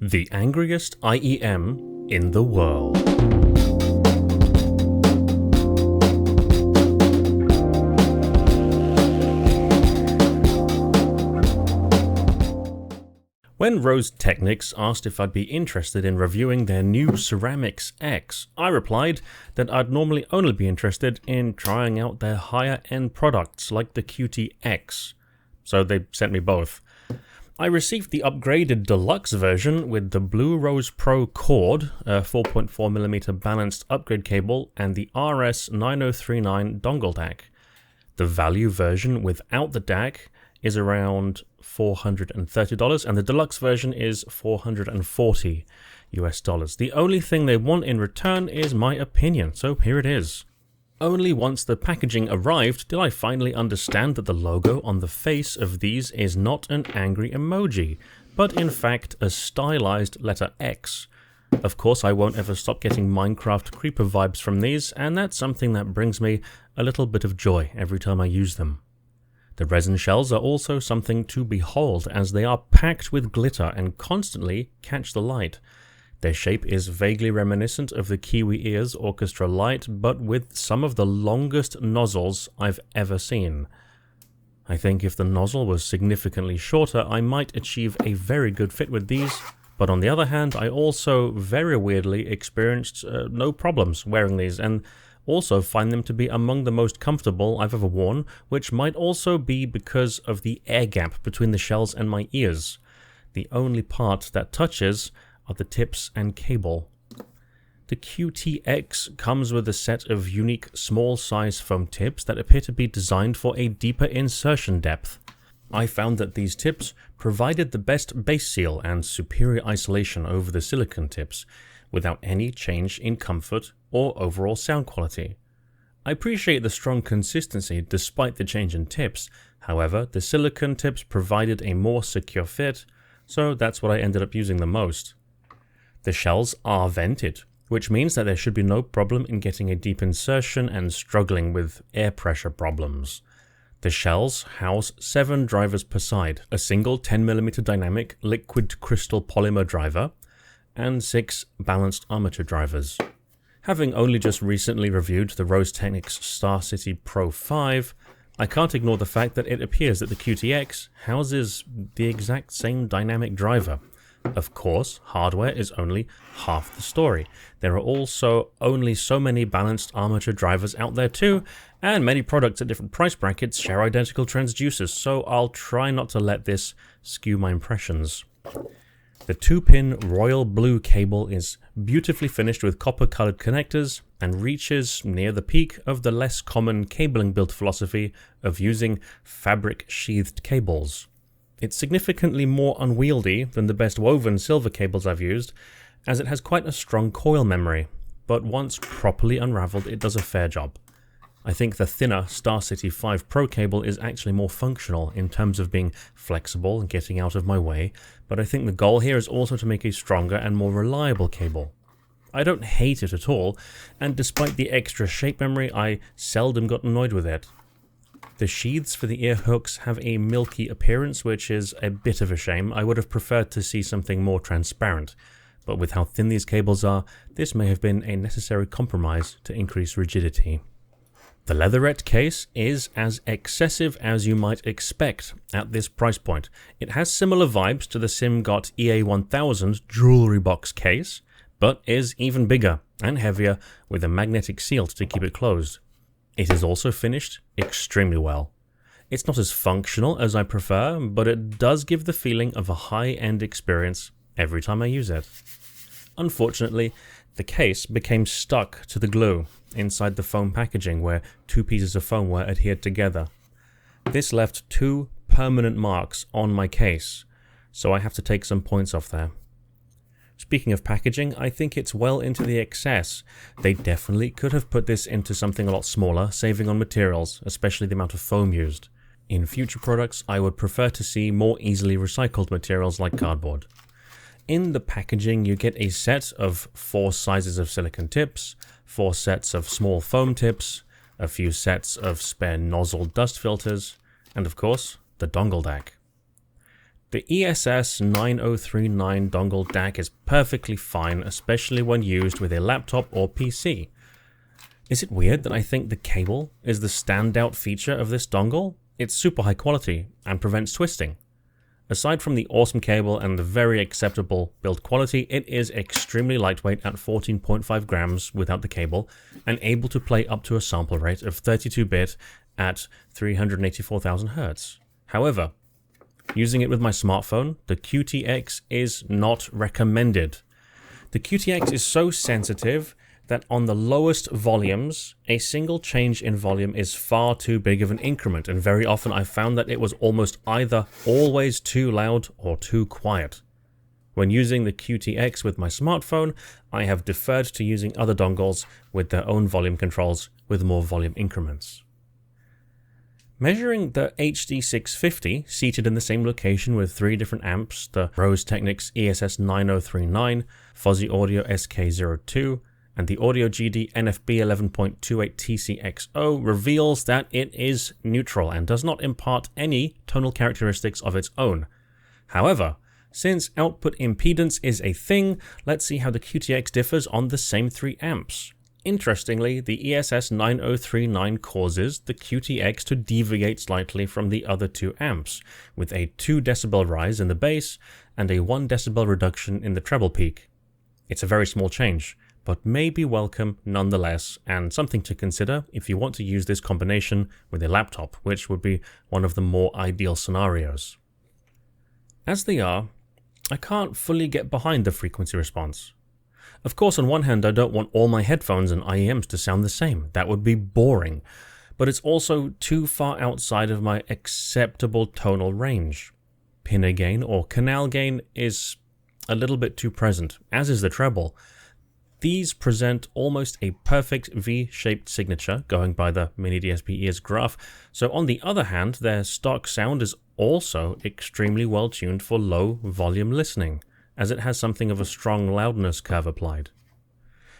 The angriest IEM in the world. When Rose Technics asked if I'd be interested in reviewing their new Ceramics X, I replied that I'd normally only be interested in trying out their higher end products like the Cutie-Ex. So they sent me both. I received the upgraded deluxe version with the Blue Rose Pro cord, a 4.4mm balanced upgrade cable, and the ESS9039 Dongle DAC. The value version without the DAC is around $430, and the deluxe version is $440 US. The only thing they want in return is my opinion, so here it is. Only once the packaging arrived did I finally understand that the logo on the face of these is not an angry emoji, but in fact a stylized letter X. Of course, I won't ever stop getting Minecraft creeper vibes from these, and that's something that brings me a little bit of joy every time I use them. The resin shells are also something to behold, as they are packed with glitter and constantly catch the light. Their shape is vaguely reminiscent of the Kiwi Ears Orchestra Light, but with some of the longest nozzles I've ever seen. I think if the nozzle was significantly shorter, I might achieve a very good fit with these, but on the other hand, I also very weirdly experienced no problems wearing these, and also find them to be among the most comfortable I've ever worn, which might also be because of the air gap between the shells and my ears. The only part that touches are the tips and cable. The Cutie-Ex comes with a set of unique small size foam tips that appear to be designed for a deeper insertion depth. I found that these tips provided the best base seal and superior isolation over the silicone tips, without any change in comfort or overall sound quality. I appreciate the strong consistency despite the change in tips. However, the silicone tips provided a more secure fit, so that's what I ended up using the most. The shells are vented, which means that there should be no problem in getting a deep insertion and struggling with air pressure problems. The shells house 7 drivers per side, a single 10mm dynamic liquid crystal polymer driver, and 6 balanced armature drivers. Having only just recently reviewed the Rose Technics Star City Pro 5, I can't ignore the fact that it appears that the Cutie-Ex houses the exact same dynamic driver. Of course, hardware is only half the story. There are also only so many balanced armature drivers out there too, and many products at different price brackets share identical transducers, so I'll try not to let this skew my impressions. The 2-pin royal blue cable is beautifully finished with copper-colored connectors and reaches near the peak of the less common cabling build philosophy of using fabric-sheathed cables. It's significantly more unwieldy than the best woven silver cables I've used, as it has quite a strong coil memory, but once properly unraveled it does a fair job. I think the thinner Star City 5 Pro cable is actually more functional in terms of being flexible and getting out of my way, but I think the goal here is also to make a stronger and more reliable cable. I don't hate it at all, and despite the extra shape memory, I seldom got annoyed with it. The sheaths for the ear hooks have a milky appearance, which is a bit of a shame. I would have preferred to see something more transparent, but with how thin these cables are, this may have been a necessary compromise to increase rigidity. The leatherette case is as excessive as you might expect at this price point. It has similar vibes to the SimGot EA1000 jewelry box case, but is even bigger and heavier with a magnetic seal to keep it closed. It is also finished extremely well. It's not as functional as I prefer, but it does give the feeling of a high-end experience every time I use it. Unfortunately, the case became stuck to the glue inside the foam packaging where 2 pieces of foam were adhered together. This left 2 permanent marks on my case, so I have to take some points off there. Speaking of packaging, I think it's well into the excess. They definitely could have put this into something a lot smaller, saving on materials, especially the amount of foam used. In future products, I would prefer to see more easily recycled materials like cardboard. In the packaging, you get a set of 4 sizes of silicone tips, 4 sets of small foam tips, a few sets of spare nozzle dust filters, and of course, the Dongle DAC. The ESS9039 Dongle DAC is perfectly fine, especially when used with a laptop or PC. Is it weird that I think the cable is the standout feature of this dongle? It's super high quality and prevents twisting. Aside from the awesome cable and the very acceptable build quality, it is extremely lightweight at 14.5 grams without the cable, and able to play up to a sample rate of 32-bit at 384,000 Hz. However, using it with my smartphone, the Cutie-Ex is not recommended. The Cutie-Ex is so sensitive that on the lowest volumes, a single change in volume is far too big of an increment, and very often I found that it was almost either always too loud or too quiet. When using the Cutie-Ex with my smartphone, I have deferred to using other dongles with their own volume controls with more volume increments. Measuring the HD650 seated in the same location with 3 different amps, the Rose Technics ESS9039, Fuzzy Audio SK02, and the Audio GD NFB 11.28 TCXO reveals that it is neutral and does not impart any tonal characteristics of its own. However, since output impedance is a thing, let's see how the Cutie-Ex differs on the same 3 amps. Interestingly, the ESS9039 causes the Cutie-Ex to deviate slightly from the other 2 amps, with a 2 decibel rise in the bass and a 1 decibel reduction in the treble peak. It's a very small change, but may be welcome nonetheless, and something to consider if you want to use this combination with a laptop, which would be one of the more ideal scenarios. As they are, I can't fully get behind the frequency response. Of course, on one hand, I don't want all my headphones and IEMs to sound the same. That would be boring. But it's also too far outside of my acceptable tonal range. Pinna gain or canal gain is a little bit too present, as is the treble. These present almost a perfect V-shaped signature, going by the Mini DSP ears graph, so on the other hand, their stock sound is also extremely well tuned for low volume listening, as it has something of a strong loudness curve applied.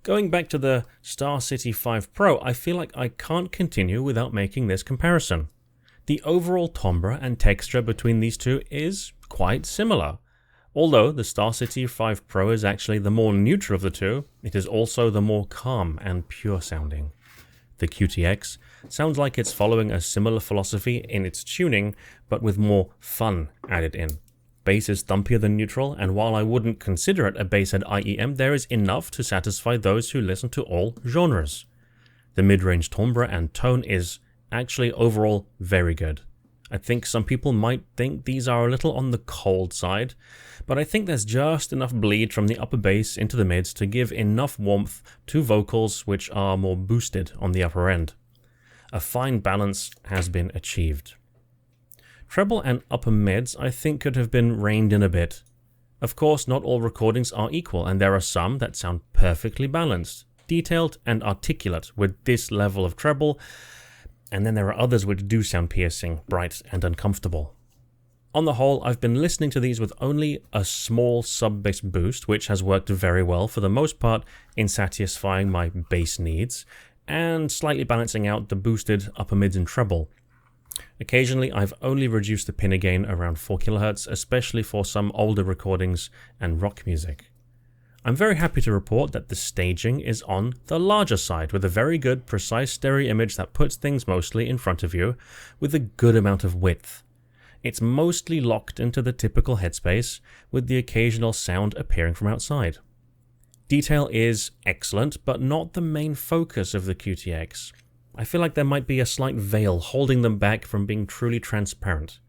Going back to the Star City 5 Pro, I feel like I can't continue without making this comparison. The overall timbre and texture between these two is quite similar. Although the Star City 5 Pro is actually the more neutral of the two, it is also the more calm and pure sounding. The Cutie-Ex sounds like it's following a similar philosophy in its tuning, but with more fun added in. Bass is thumpier than neutral, and while I wouldn't consider it a basshead IEM, there is enough to satisfy those who listen to all genres. The mid-range timbre and tone is actually overall very good. I think some people might think these are a little on the cold side, but I think there's just enough bleed from the upper bass into the mids to give enough warmth to vocals which are more boosted on the upper end. A fine balance has been achieved. Treble and upper mids I think could have been reined in a bit. Of course, not all recordings are equal, and there are some that sound perfectly balanced, detailed and articulate with this level of treble, and then there are others which do sound piercing, bright and uncomfortable. On the whole, I've been listening to these with only a small sub-bass boost, which has worked very well for the most part in satisfying my bass needs, and slightly balancing out the boosted upper mids and treble. Occasionally, I've only reduced the pinna gain around 4 kHz, especially for some older recordings and rock music. I'm very happy to report that the staging is on the larger side, with a very good, precise stereo image that puts things mostly in front of you, with a good amount of width. It's mostly locked into the typical headspace, with the occasional sound appearing from outside. Detail is excellent, but not the main focus of the Cutie-Ex. I feel like there might be a slight veil holding them back from being truly transparent.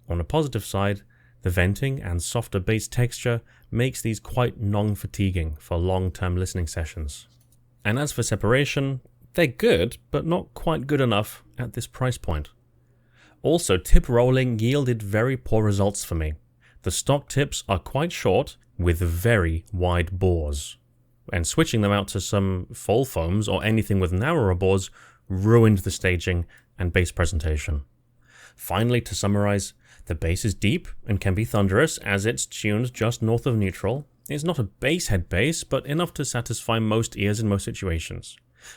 On a positive side, the venting and softer bass texture makes these quite non-fatiguing for long-term listening sessions. And as for separation, they're good, but not quite good enough at this price point. Also, tip rolling yielded very poor results for me. The stock tips are quite short, with very wide bores, and switching them out to some full foams or anything with narrower bores ruined the staging and bass presentation. Finally, to summarize, the bass is deep and can be thunderous as it's tuned just north of neutral. It's not a basshead bass, but enough to satisfy most ears in most situations.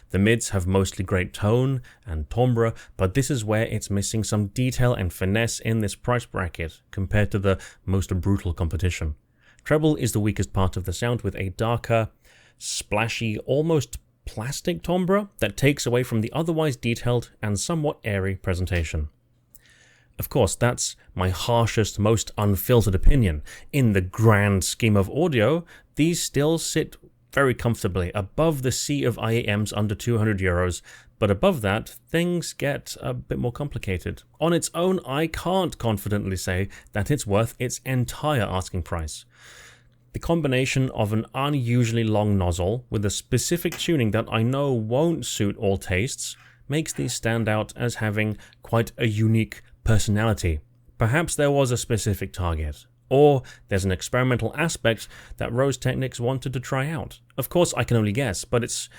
The mids have mostly great tone and timbre, but this is where it's missing some detail and finesse in this price bracket compared to the most brutal competition. Treble is the weakest part of the sound with a darker, splashy, almost plastic timbre that takes away from the otherwise detailed and somewhat airy presentation. Of course, that's my harshest, most unfiltered opinion. In the grand scheme of audio, these still sit very comfortably above the sea of IEMs under €200, but above that, things get a bit more complicated. On its own, I can't confidently say that it's worth its entire asking price. The combination of an unusually long nozzle with a specific tuning that I know won't suit all tastes makes these stand out as having quite a unique personality. Perhaps there was a specific target, or there's an experimental aspect that Rose Technics wanted to try out. Of course, I can only guess, but it's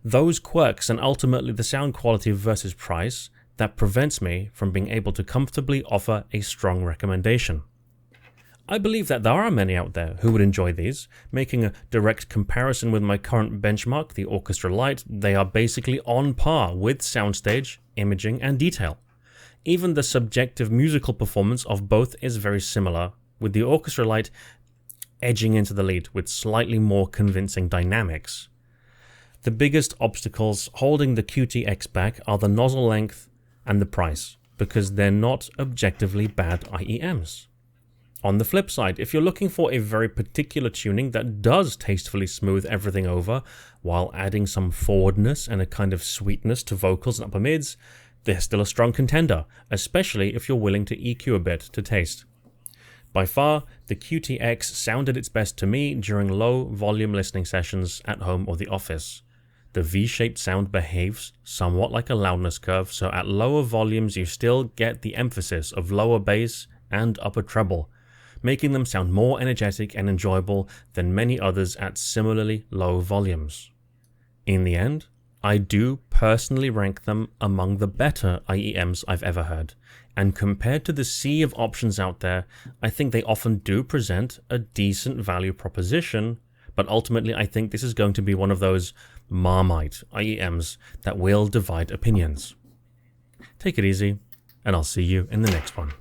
those quirks and ultimately the sound quality versus price that prevents me from being able to comfortably offer a strong recommendation. I believe that there are many out there who would enjoy these. Making a direct comparison with my current benchmark, the Orchestra Lite, they are basically on par with soundstage, imaging, and detail. Even the subjective musical performance of both is very similar, with the Orchestra Lite edging into the lead with slightly more convincing dynamics. The biggest obstacles holding the Cutie-Ex back are the nozzle length and the price, because they're not objectively bad IEMs. On the flip side, if you're looking for a very particular tuning that does tastefully smooth everything over while adding some forwardness and a kind of sweetness to vocals and upper mids, they're still a strong contender, especially if you're willing to EQ a bit to taste. By far, the Cutie-Ex sounded its best to me during low volume listening sessions at home or the office. The V-shaped sound behaves somewhat like a loudness curve, so at lower volumes you still get the emphasis of lower bass and upper treble, making them sound more energetic and enjoyable than many others at similarly low volumes. In the end, I do personally rank them among the better IEMs I've ever heard, and compared to the sea of options out there, I think they often do present a decent value proposition, but ultimately I think this is going to be one of those Marmite IEMs that will divide opinions. Take it easy, and I'll see you in the next one.